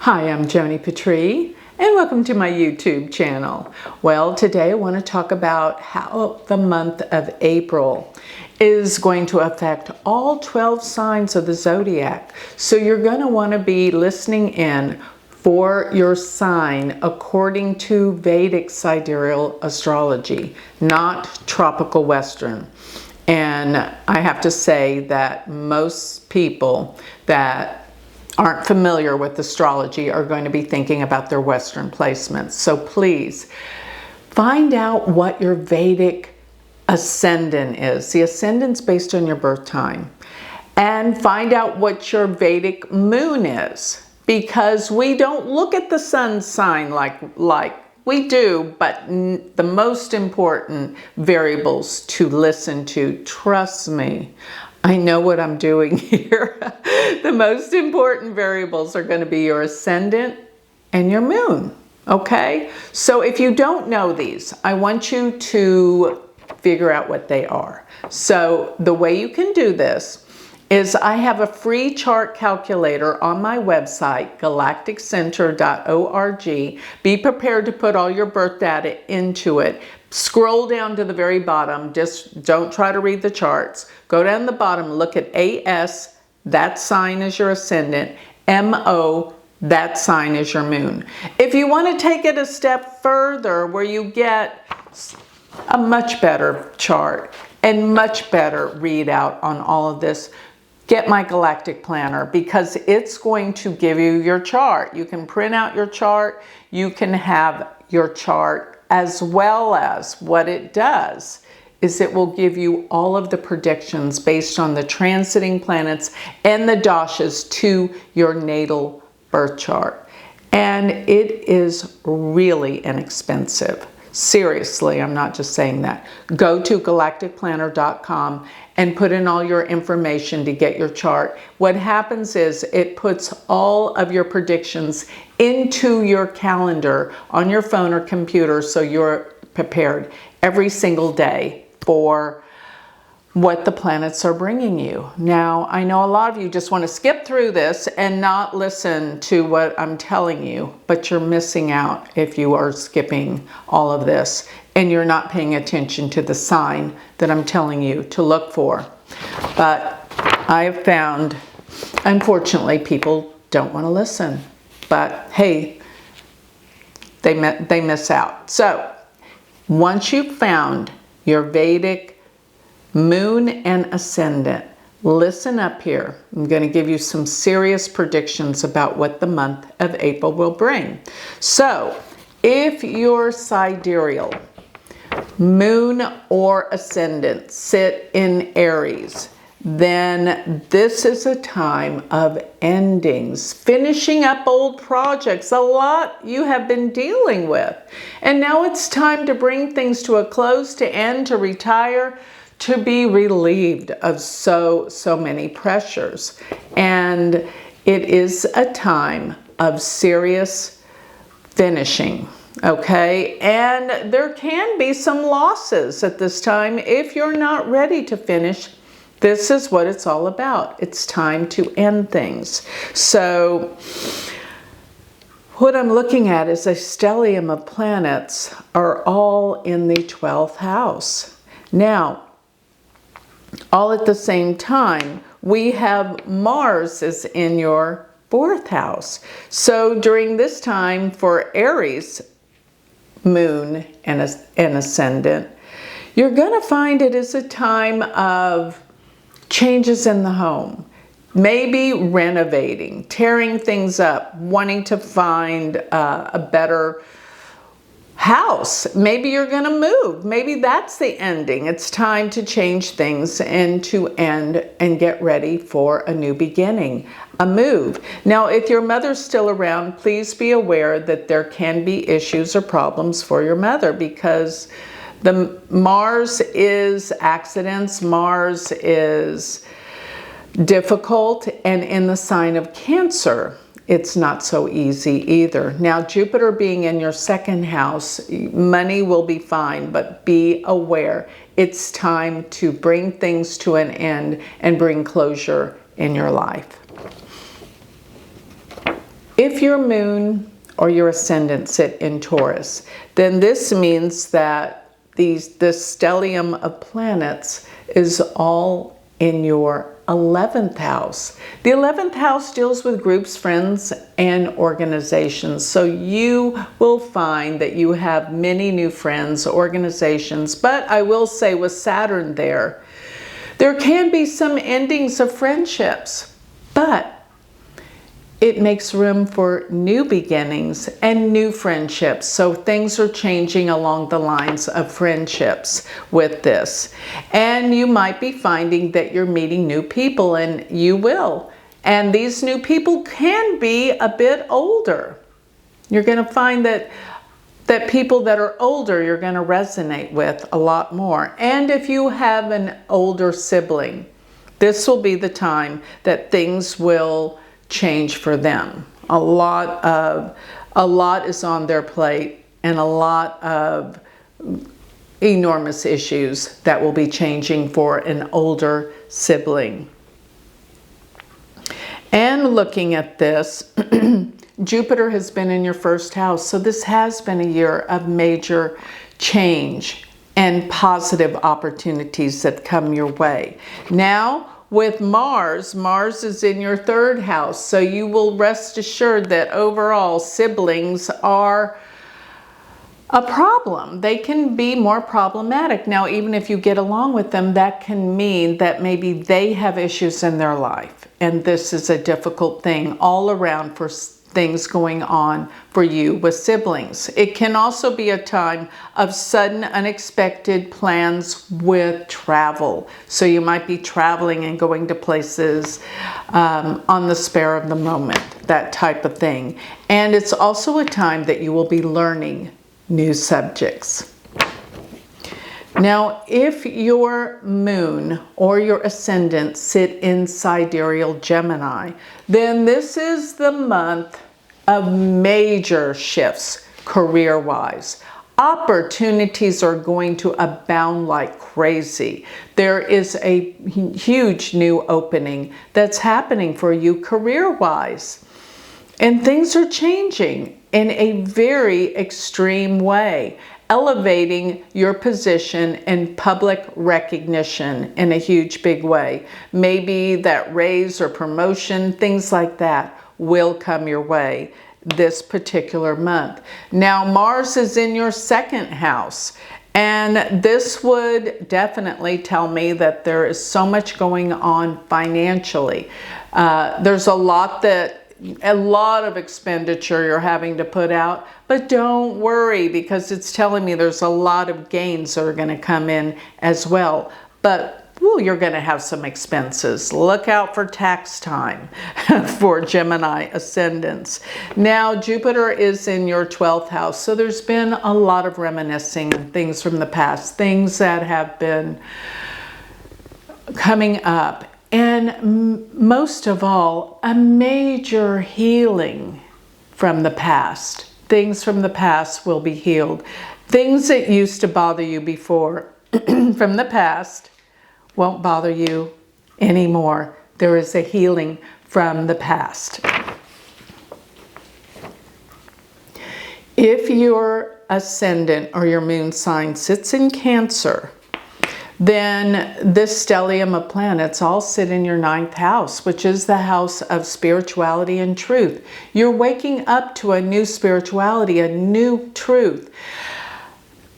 Hi, I'm Joni Patry, and welcome to my YouTube channel. Well, today I want to talk about how the month of April is going to affect all 12 signs of the zodiac. So you're going to want to be listening in for your sign according to Vedic sidereal astrology, not tropical Western. And I have to say that most people that aren't familiar with astrology are going to be thinking about their Western placements. So please find out what your Vedic ascendant is. The ascendant's based on your birth time. And find out what your Vedic moon is, because we don't look at the sun sign like we do, but the most important variables to listen to, trust me, I know what I'm doing here. The most important variables are going to be your ascendant and your moon, okay? So if you don't know these, I want you to figure out what they are. So the way you can do this is I have a free chart calculator on my website, galacticcenter.org. Be prepared to put all your birth data into it. Scroll down to the very bottom. Just don't try to read the charts. Go down the bottom, look at AS, that sign is your ascendant, MO, that sign is your moon. If you want to take it a step further where you get a much better chart and much better readout on all of this, get my Galactic Planner, because it's going to give you your chart. You can print out your chart, you can have your chart, as well as what it does is it will give you all of the predictions based on the transiting planets and the dashas to your natal birth chart. And it is really inexpensive. Seriously, I'm not just saying that. Go to galacticplanner.com and put in all your information to get your chart. What happens is it puts all of your predictions into your calendar on your phone or computer, so you're prepared every single day for what the planets are bringing you. Now, I know a lot of you just want to skip through this and not listen to what I'm telling you, but you're missing out if you are skipping all of this and you're not paying attention to the sign that I'm telling you to look for. But I have found, unfortunately, people don't want to listen. But hey, they miss out. So once you've found your Vedic Moon and Ascendant, listen up here. I'm going to give you some serious predictions about what the month of April will bring. So, if your sidereal, Moon or Ascendant sit in Aries, then this is a time of endings, finishing up old projects, a lot you have been dealing with. And now it's time to bring things to a close, to end, to retire, to be relieved of so many pressures. And it is a time of serious finishing, okay? And there can be some losses at this time if you're not ready to finish. This is what it's all about. It's time to end things. So what I'm looking at is a stellium of planets are all in the 12th house. Now, all at the same time, we have Mars is in your 4th house. So during this time for Aries, Moon and Ascendant, you're going to find it is a time of changes in the home. Maybe renovating, tearing things up, wanting to find a better house. Maybe you're going to move. Maybe that's the ending. It's time to change things and to end and get ready for a new beginning, a move. Now, if your mother's still around, please be aware that there can be issues or problems for your mother, because the Mars is accidents, Mars is difficult, and in the sign of Cancer, it's not so easy either. Now, Jupiter being in your 2nd house, money will be fine, but be aware. It's time to bring things to an end and bring closure in your life. If your moon or your ascendant sit in Taurus, then this means that this stellium of planets is all in your 11th house. The 11th house deals with groups, friends, and organizations. So you will find that you have many new friends, organizations, but I will say with Saturn there can be some endings of friendships, but it makes room for new beginnings and new friendships. So things are changing along the lines of friendships with this. And you might be finding that you're meeting new people, and you will. And these new people can be a bit older. You're going to find that people that are older, you're going to resonate with a lot more. And if you have an older sibling, this will be the time that things will change for them. A lot is on their plate, and a lot of enormous issues that will be changing for an older sibling. And looking at this, Jupiter has been in your first house, so this has been a year of major change and positive opportunities that come your way. Now, with Mars is in your third house, so you will rest assured that overall siblings are a problem. They can be more problematic. Now, even if you get along with them, that can mean that maybe they have issues in their life, and this is a difficult thing all around for things going on for you with siblings. It can also be a time of sudden, unexpected plans with travel. So you might be traveling and going to places on the spur of the moment, that type of thing. And it's also a time that you will be learning new subjects. Now, if your moon or your ascendant sit in sidereal Gemini, then this is the month of major shifts career-wise. Opportunities are going to abound like crazy. There is a huge new opening that's happening for you career-wise. And things are changing in a very extreme way, elevating your position and public recognition in a huge, big way. Maybe that raise or promotion, things like that, will come your way this particular month. Now, Mars is in your second house, and this would definitely tell me that there is so much going on financially. There's a lot of expenditure you're having to put out, but don't worry, because it's telling me there's a lot of gains that are going to come in as well. But you're going to have some expenses. Look out for tax time for Gemini ascendants. Now, Jupiter is in your 12th house, so there's been a lot of reminiscing, things from the past, things that have been coming up. And most of all, a major healing from the past. Things from the past will be healed. Things that used to bother you before from the past won't bother you anymore. There is a healing from the past. If your ascendant or your moon sign sits in Cancer, then this stellium of planets all sit in your 9th house, which is the house of spirituality and truth. You're waking up to a new spirituality, a new truth,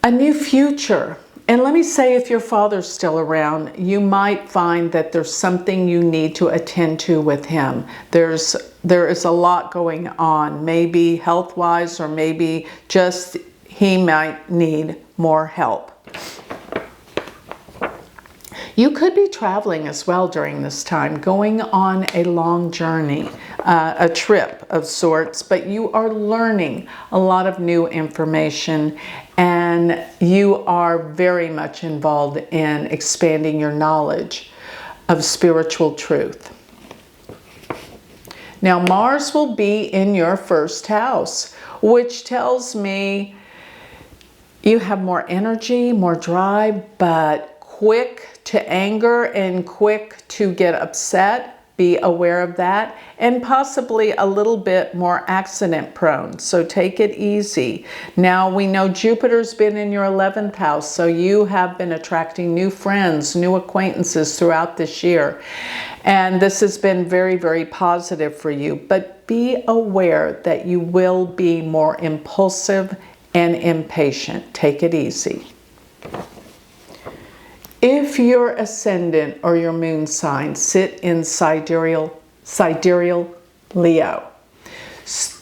a new future. And let me say, if your father's still around, you might find that there's something you need to attend to with him. There is a lot going on, maybe health-wise, or maybe just he might need more help. You could be traveling as well during this time, going on a long journey, a trip of sorts, but you are learning a lot of new information, and you are very much involved in expanding your knowledge of spiritual truth. Now, Mars will be in your first house, which tells me you have more energy, more drive, but quick to anger and quick to get upset. Be aware of that, and possibly a little bit more accident prone. So take it easy. Now we know Jupiter's been in your 11th house, so you have been attracting new friends, new acquaintances throughout this year. And this has been very, very positive for you. But be aware that you will be more impulsive and impatient. Take it easy. If your ascendant or your moon sign sit in sidereal Leo,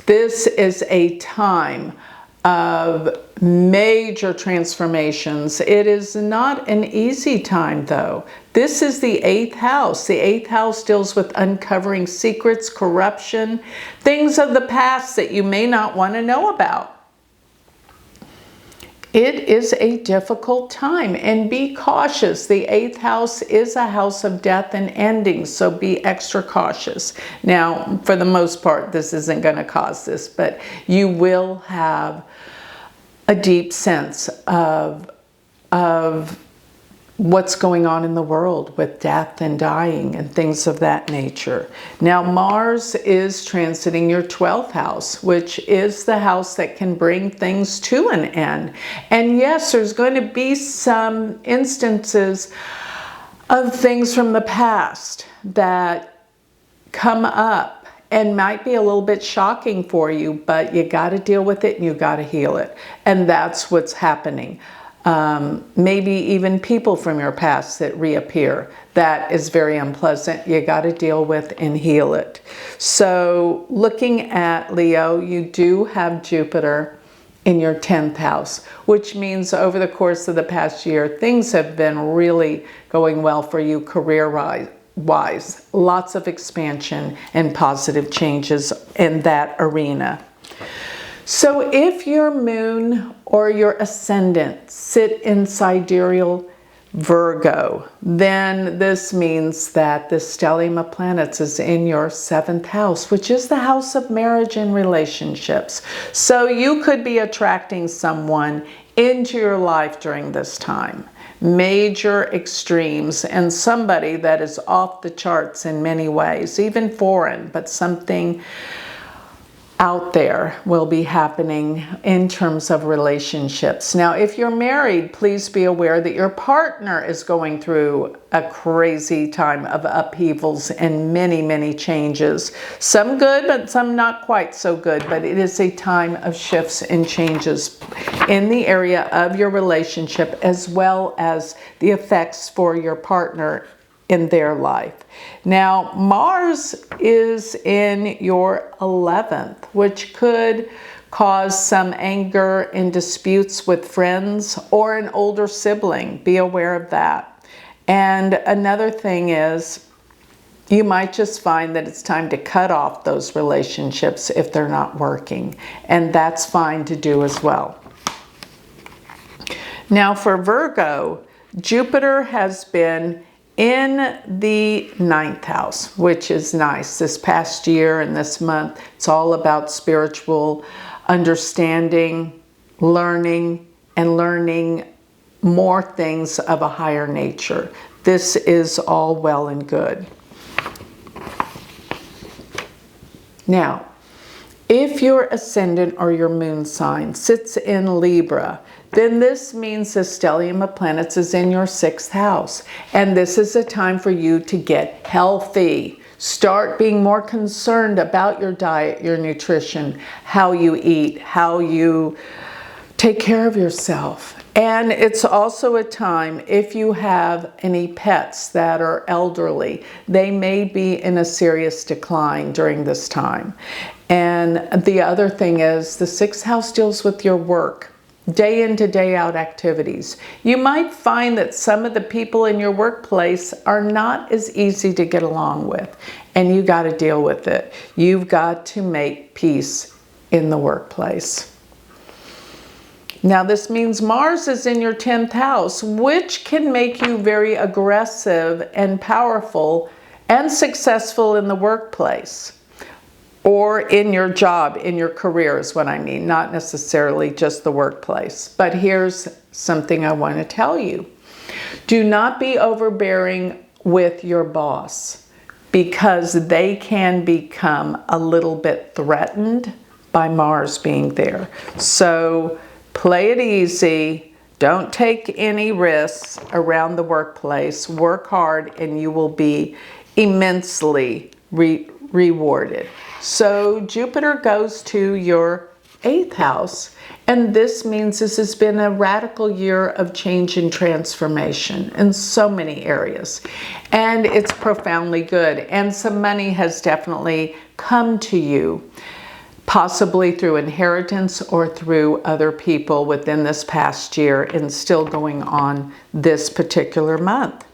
this is a time of major transformations. It is not an easy time though. This is the 8th house. The 8th house deals with uncovering secrets, corruption, things of the past that you may not want to know about. It is a difficult time, and be cautious. The 8th house is a house of death and endings, so be extra cautious. Now, for the most part, this isn't going to cause this, but you will have a deep sense of what's going on in the world with death and dying and things of that nature. Now, Mars is transiting your 12th house, which is the house that can bring things to an end. And yes, there's going to be some instances of things from the past that come up and might be a little bit shocking for you, but you got to deal with it and you got to heal it. And that's what's happening. Maybe even people from your past that reappear. That is very unpleasant. You got to deal with and heal it. So looking at Leo, you do have Jupiter in your 10th house, which means over the course of the past year, things have been really going well for you career-wise. Lots of expansion and positive changes in that arena. So if your moon or your ascendant sit in sidereal Virgo, then this means that the stellium of planets is in your 7th house, which is the house of marriage and relationships. So you could be attracting someone into your life during this time. Major extremes, and somebody that is off the charts in many ways, even foreign, but something out there will be happening in terms of relationships. Now, if you're married, please be aware that your partner is going through a crazy time of upheavals and many, many changes. Some good, but some not quite so good. But it is a time of shifts and changes in the area of your relationship, as well as the effects for your partner in their life. Now, Mars is in your 11th, which could cause some anger and disputes with friends or an older sibling. Be aware of that. And another thing is, you might just find that it's time to cut off those relationships if they're not working. And that's fine to do as well. Now, for Virgo, Jupiter has been in the 9th house, which is nice. This past year and this month, it's all about spiritual understanding, learning, and learning more things of a higher nature. This is all well and good. Now, if your ascendant or your moon sign sits in Libra, then this means the stellium of planets is in your 6th house. And this is a time for you to get healthy. Start being more concerned about your diet, your nutrition, how you eat, how you take care of yourself. And it's also a time, if you have any pets that are elderly, they may be in a serious decline during this time. And the other thing is, the 6th house deals with your work. Day in to day out activities. You might find that some of the people in your workplace are not as easy to get along with, and you got to deal with it. You've got to make peace in the workplace. Now, this means Mars is in your 10th house, which can make you very aggressive and powerful and successful in the workplace. Or in your job, in your career is what I mean, not necessarily just the workplace. But here's something I want to tell you. Do not be overbearing with your boss. because they can become a little bit threatened by Mars being there. So play it easy. Don't take any risks around the workplace. Work hard and you will be immensely rewarded. So Jupiter goes to your 8th house, and this means this has been a radical year of change and transformation in so many areas, and it's profoundly good. And some money has definitely come to you, possibly through inheritance or through other people within this past year and still going on this particular month.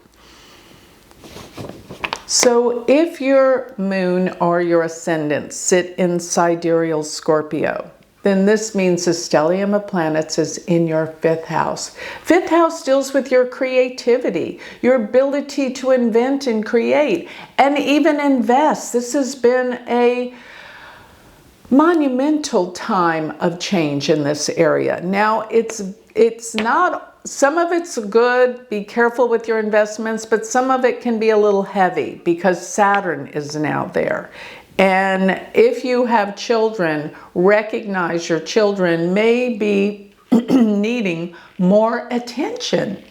So if your moon or your ascendant sit in sidereal Scorpio, then this means the stellium of planets is in your 5th house. 5th house deals with your creativity, your ability to invent and create, and even invest. This has been a monumental time of change in this area. Now, it's not, some of it's good, be careful with your investments, but some of it can be a little heavy because Saturn is now there. And if you have children, recognize your children may be needing more attention.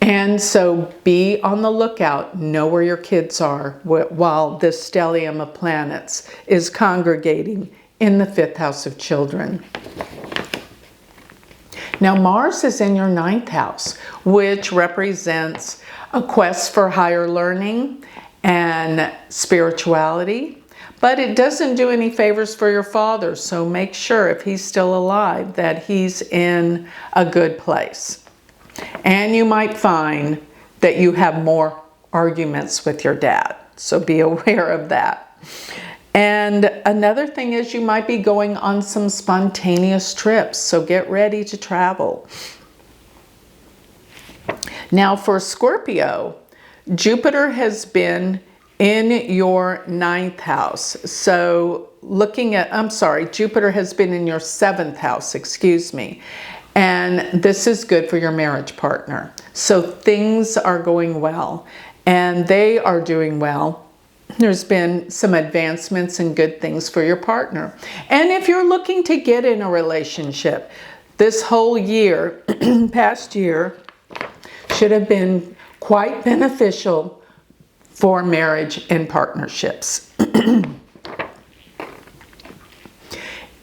And so be on the lookout, know where your kids are while this stellium of planets is congregating in the 5th house of children. Now Mars is in your 9th house, which represents a quest for higher learning and spirituality, but it doesn't do any favors for your father. So make sure if he's still alive that he's in a good place. And you might find that you have more arguments with your dad. So be aware of that. And another thing is you might be going on some spontaneous trips. So get ready to travel. Now for Scorpio, Jupiter has been in your 9th house. So looking at, Jupiter has been in your 7th house, excuse me. And this is good for your marriage partner. So things are going well and they are doing well. There's been some advancements and good things for your partner. And if you're looking to get in a relationship, this whole year, past year, should have been quite beneficial for marriage and partnerships.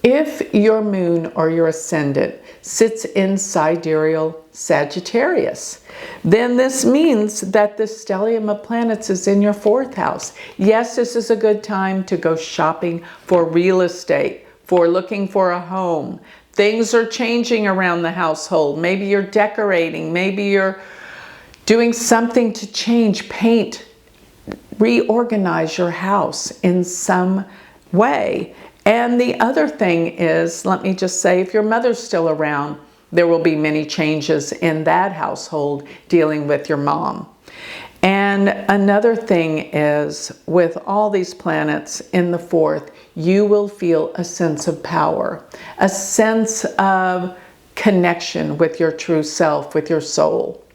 If your moon or your ascendant sits in sidereal Sagittarius, then this means that the stellium of planets is in your 4th house. Yes, this is a good time to go shopping for real estate, for looking for a home. Things are changing around the household. Maybe you're decorating, maybe you're doing something to change, paint, reorganize your house in some way. And the other thing is, let me just say, if your mother's still around, there will be many changes in that household dealing with your mom. And another thing is, with all these planets in the 4th, you will feel a sense of power, a sense of connection with your true self, with your soul.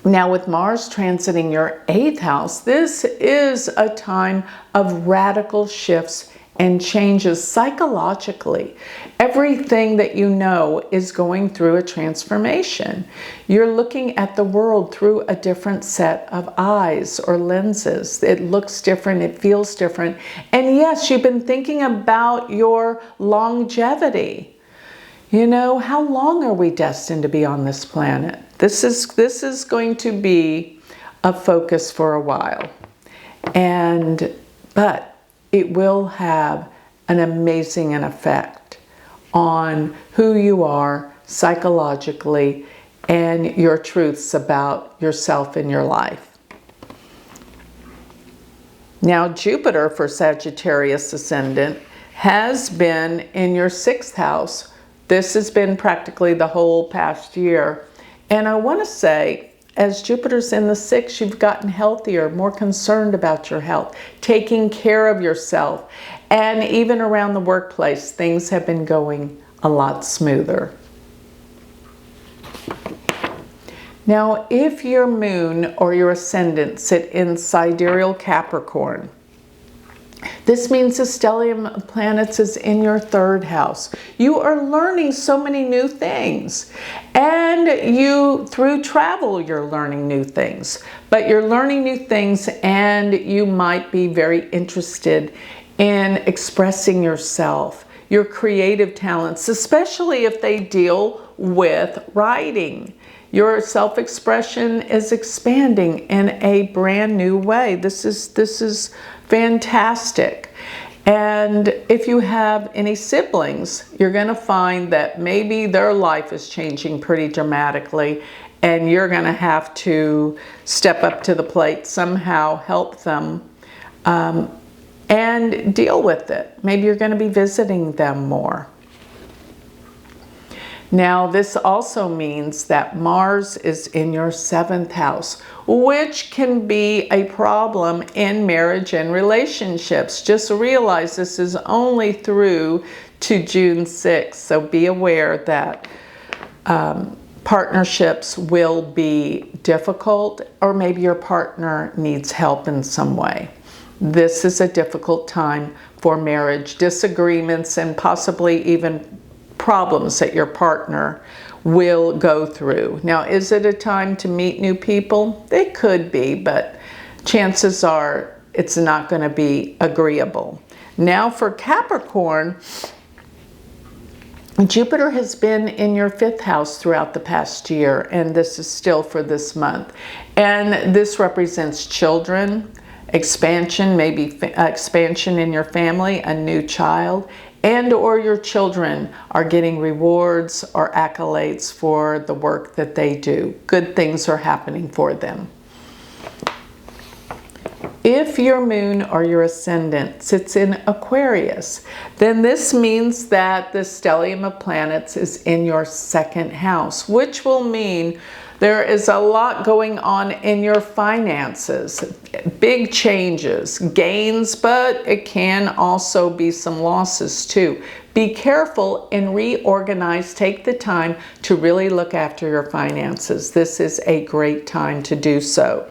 Now with Mars transiting your 8th house, this is a time of radical shifts and changes psychologically. Everything that you know is going through a transformation. You're looking at the world through a different set of eyes or lenses. It looks different, it feels different. And yes, you've been thinking about your longevity. You know, how long are we destined to be on this planet? This is going to be a focus for a while. But it will have an amazing effect on who you are psychologically and your truths about yourself and your life. Now, Jupiter for Sagittarius ascendant has been in your 6th house. This has been practically the whole past year. And I want to say, as Jupiter's in the 6th, you've gotten healthier, more concerned about your health, taking care of yourself. And even around the workplace, things have been going a lot smoother. Now, if your moon or your ascendant sit in sidereal Capricorn, this means the stellium of planets is in your third house. You are learning so many new things. And through travel, you're learning new things. But you're learning new things, and you might be very interested in expressing yourself, your creative talents, especially if they deal with writing. Your self-expression is expanding in a brand new way. This is fantastic. And if you have any siblings, you're going to find that maybe their life is changing pretty dramatically, and you're going to have to step up to the plate, somehow help them, and deal with it. Maybe you're going to be visiting them more. Now, this also means that Mars is in your 7th house, which can be a problem in marriage and relationships. Just realize this is only through to June 6th, so be aware that partnerships will be difficult, or maybe your partner needs help in some way. This is a difficult time for marriage, disagreements, and possibly even problems that your partner will go through. Now, is it a time to meet new people? It could be, but chances are it's not going to be agreeable. Now, for Capricorn, Jupiter has been in your 5th house throughout the past year, and this is still for this month. And this represents children, expansion, maybe expansion in your family, a new child, and or your children are getting rewards or accolades for the work that they do. Good things are happening for them. If your moon or your ascendant sits in Aquarius, then this means that the stellium of planets is in your 2nd house, which will mean there is a lot going on in your finances, big changes, gains, but it can also be some losses too. Be careful and reorganize. Take the time to really look after your finances. This is a great time to do so.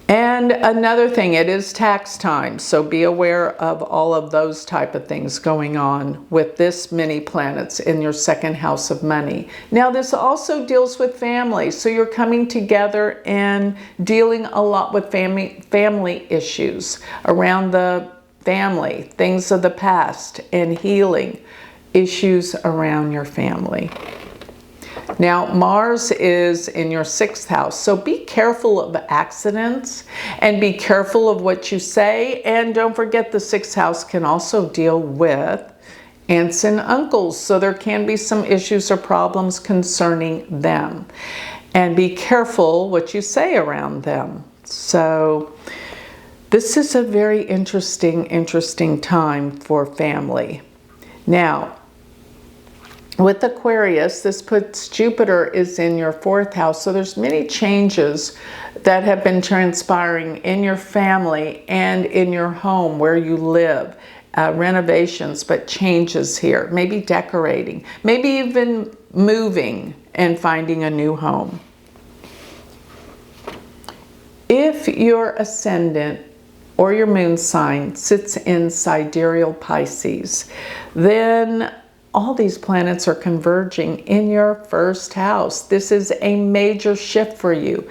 And another thing, it is tax time, so be aware of all of those type of things going on with this many planets in your 2nd house of money. Now, this also deals with family, so you're coming together and dealing a lot with family issues around the family, things of the past, and healing issues around your family. Now, Mars is in your 6th house, so be careful of accidents and be careful of what you say. And don't forget, the 6th house can also deal with aunts and uncles, so there can be some issues or problems concerning them. And be careful what you say around them. So this is a very interesting time for family. Now, with Aquarius, this puts Jupiter is in your 4th house, so there's many changes that have been transpiring in your family and in your home where you live. Renovations, but changes here. Maybe decorating, maybe even moving and finding a new home. If your ascendant or your moon sign sits in sidereal Pisces, then all these planets are converging in your 1st house. This is a major shift for you.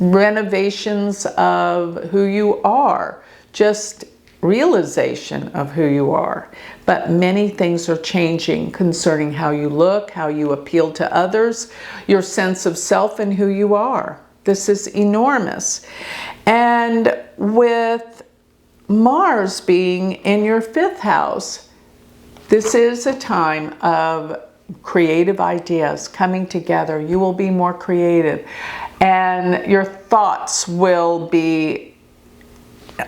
Renovations of who you are, just realization of who you are. But many things are changing concerning how you look, how you appeal to others, your sense of self and who you are. This is enormous. And with Mars being in your 5th house, this is a time of creative ideas coming together. You will be more creative, and your thoughts will be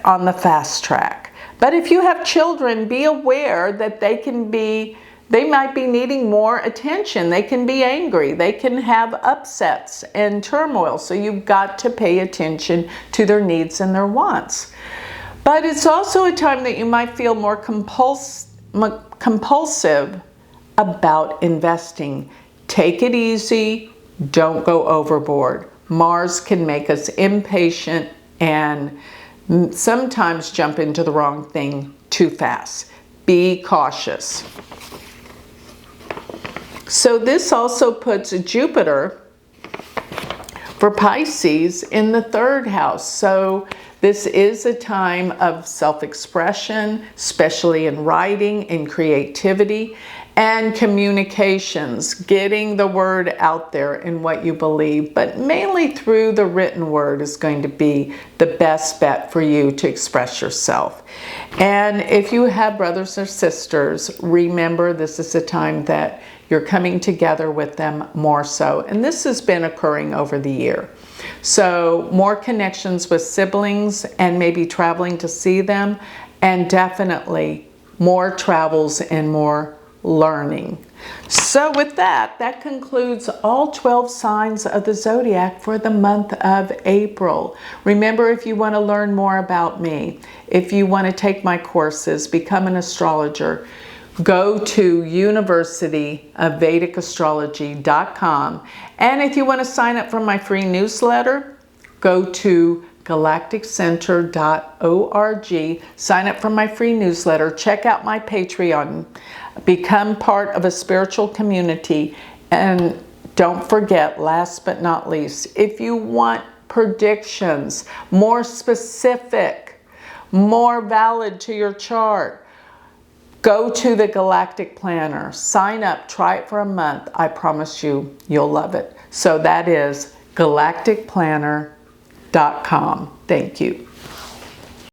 on the fast track. But if you have children, be aware that they might be needing more attention. They can be angry. They can have upsets and turmoil. So you've got to pay attention to their needs and their wants. But it's also a time that you might feel more compulsive about investing. Take it easy, don't go overboard. Mars can make us impatient and sometimes jump into the wrong thing too fast. Be cautious. So this also puts Jupiter for Pisces in the 3rd house. So this is a time of self-expression, especially in writing and creativity and communications, getting the word out there in what you believe, but mainly through the written word is going to be the best bet for you to express yourself. And if you have brothers or sisters, remember this is a time that you're coming together with them more so. And this has been occurring over the year. So more connections with siblings and maybe traveling to see them, and definitely more travels and more learning. So with that, that concludes all 12 signs of the zodiac for the month of April. Remember, if you want to learn more about me, if you want to take my courses, become an astrologer, go to universityofvedicastrology.com. And if you want to sign up for my free newsletter, go to galacticcenter.org. Sign up for my free newsletter. Check out my Patreon. Become part of a spiritual community. And don't forget, last but not least, if you want predictions, more specific, more valid to your chart, go to the Galactic Planner. Sign up. Try it for a month. I promise you, you'll love it. So that is galacticplanner.com. Thank you.